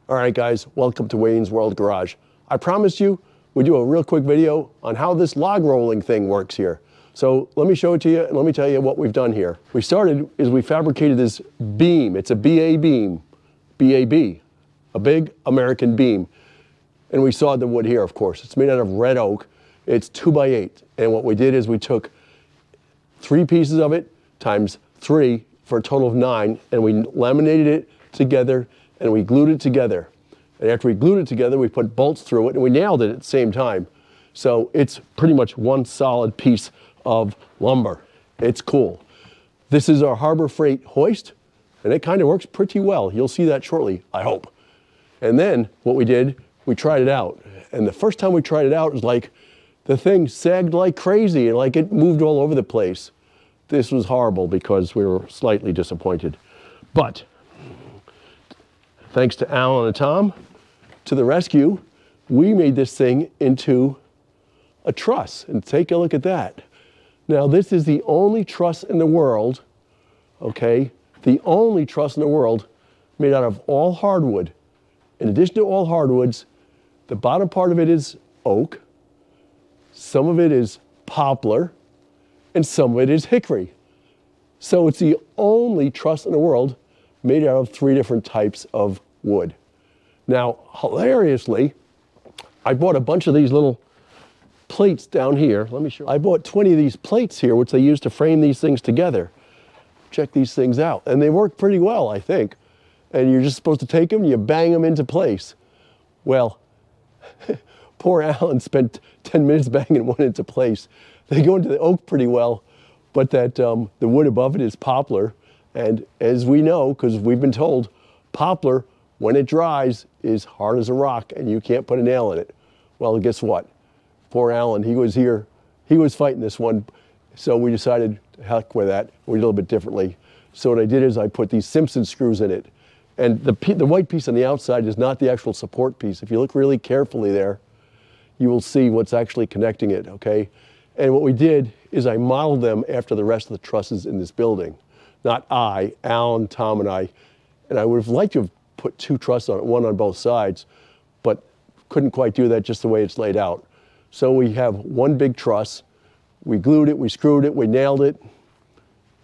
All right, guys, welcome to Wayne's World Garage. I promised you we'd do a real quick video on how this log rolling thing works here. So let me show it to you and let me tell you what we've done here. We fabricated this beam. It's a BA beam, BAB, a big American beam. And we sawed the wood here, of course. It's made out of red oak. It's 2x8. And what we did is we took 3 pieces of it times 3 for a total of 9, and we laminated it together and we glued it together. And after we glued it together, we put bolts through it and we nailed it at the same time. So it's pretty much one solid piece of lumber. It's cool. This is our Harbor Freight hoist, and it kind of works pretty well. You'll see that shortly, I hope. And then what we did, we tried it out. And the first time we tried it out, it was like the thing sagged like crazy and like it moved all over the place. This was horrible because we were slightly disappointed. But thanks to Alan and Tom, to the rescue, we made this thing into a truss. And take a look at that. Now, this is the only truss in the world, okay? The only truss in the world made out of all hardwood. In addition to all hardwoods, the bottom part of it is oak, some of it is poplar, and some of it is hickory. So it's the only truss in the world made out of 3 different types of wood. Now, hilariously, I bought a bunch of these little plates down here. Let me show you. I bought 20 of these plates here, which they use to frame these things together. Check these things out. And they work pretty well, I think. And you're just supposed to take them and you bang them into place. Well, poor Alan spent 10 minutes banging one into place. They go into the oak pretty well, but that the wood above it is poplar. And as we know, because we've been told, poplar, when it dries, is hard as a rock and you can't put a nail in it. Well, guess what? Poor Alan, he was here, he was fighting this one. So we decided, heck with that, we did a little bit differently. So what I did is I put these Simpson screws in it. And the white piece on the outside is not the actual support piece. If you look really carefully there, you will see what's actually connecting it, okay? And what we did is I modeled them after the rest of the trusses in this building. Not I, Alan, Tom, and I. And I would have liked to have put 2 trusses on it, one on both sides, but couldn't quite do that just the way it's laid out. So we have one big truss. We glued it, we screwed it, we nailed it.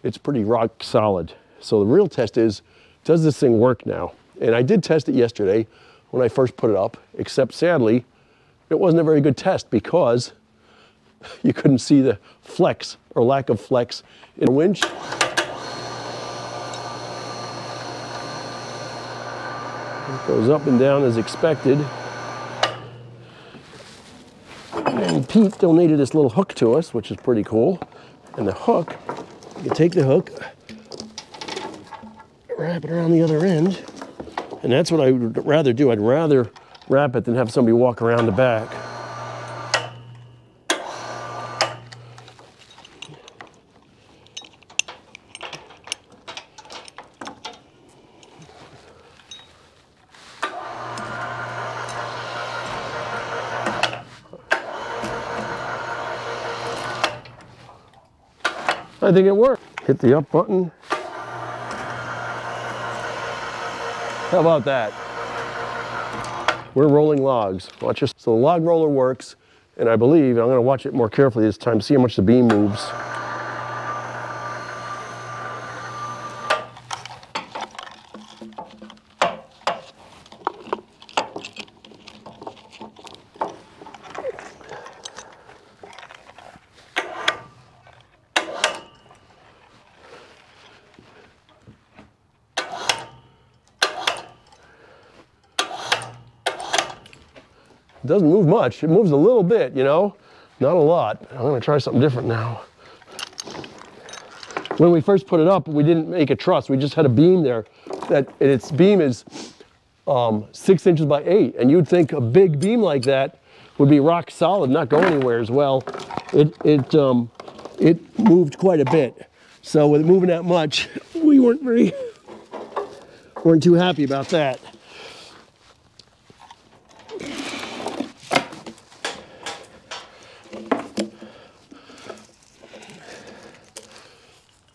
It's pretty rock solid. So the real test is, does this thing work now? And I did test it yesterday when I first put it up, except sadly, it wasn't a very good test because you couldn't see the flex or lack of flex in the winch. It goes up and down as expected. And Pete donated this little hook to us, which is pretty cool. And the hook, you can take the hook, wrap it around the other end, and that's what I would rather do. I'd rather wrap it than have somebody walk around the back. I think it worked. Hit the up button. How about that? We're rolling logs. Watch this. So the log roller works, and I believe, and I'm going to watch it more carefully this time, see how much the beam moves. It doesn't move much. It moves a little bit, you know, not a lot. I'm going to try something different now. When we first put it up, we didn't make a truss. We just had a beam there. Its beam is 6 inches by 8, and you'd think a big beam like that would be rock solid, not go anywhere as well. It moved quite a bit. So with it moving that much, we weren't too happy about that.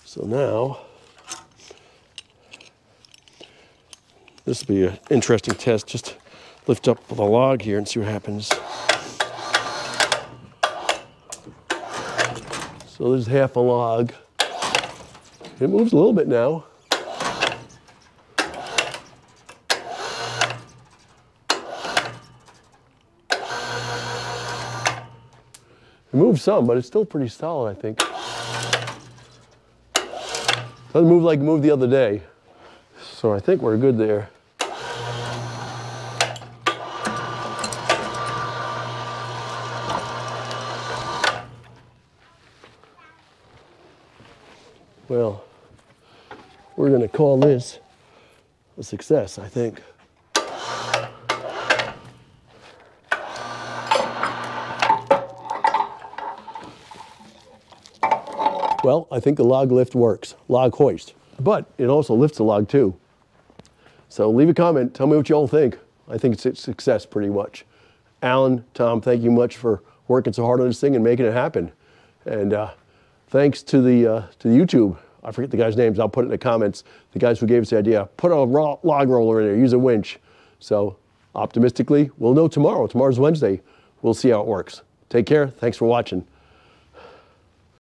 So now, This will be an interesting test. Just lift up the log here and see what happens. So there's half a log. It moves a little bit now. It moves some, but it's still pretty solid, I think. Doesn't move like it moved the other day. So I think we're good there. Well, we're going to call this a success, I think. Well, I think the log lift works, log hoist, but it also lifts the log too. So leave a comment, tell me what you all think. I think it's a success pretty much. Alan, Tom, thank you much for working so hard on this thing and making it happen. And thanks to the YouTube. I forget the guys' names, I'll put it in the comments. The guys who gave us the idea, put a log roller in there, use a winch. So optimistically, we'll know tomorrow. Tomorrow's Wednesday. We'll see how it works. Take care, thanks for watching.